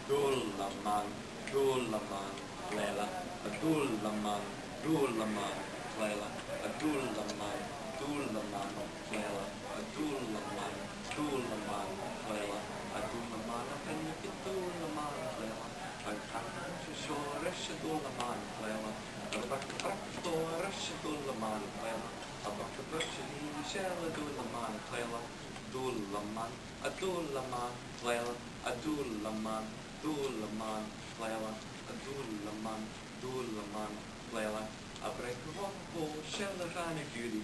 Dúlamán, Dúlamán, Leila, a Dúlamán, Dúlamán, Leila, a Dúlamán, Dúlamán, Leila, a Dúlamán, Dúlamán, Leila, a Dúlamán, a Penny Dúlamán, Leila, a Canan to shore, a Dúlamán, Leila, a Back to Russia Dúlamán, Leila, a Back to Burchely, Shell, a Dúlamán, Leila, Dúlamán, a Dúlamán, Leila, a Dúlamán, Dúlamán, Leila, a Dúlamán, Dúlamán, Leila, a Breicropo, Shellagana, Judy,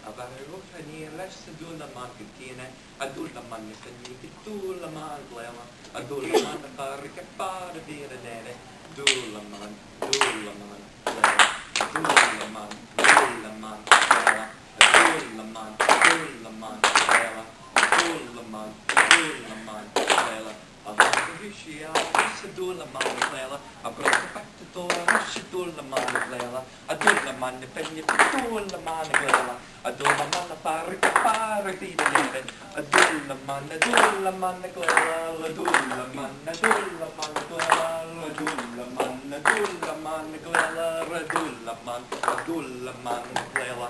a Barrofani, Lessa Dúlamán, Katina, a Dúlamán, Nifani, Dúlamán, Leila, a Dúlamán, a Barrica, Para, Nere, Dúlamán, Dúlamán, Leila, a Dúlamán, Dúlamán, Leila, a Dúlamán, Dúlamán, Leila, a Dúlamán, Dúlamán, Leila, a Barricia, Lessa Dúlamán, Leila, a Breicropo, Lessa Dúlamán, Leila, a Dúlamán, Nifani, Dúlamán, Leila, a Dúlamán, a Barrica, Para, Nere, a Dúlamán, a Dúlamán, Leila, a Dúlamán, a Dúlamán, Leila, a Dúlamán, a Dúlamán, Leila, a Dúlamán, a Dúlamán, Leila,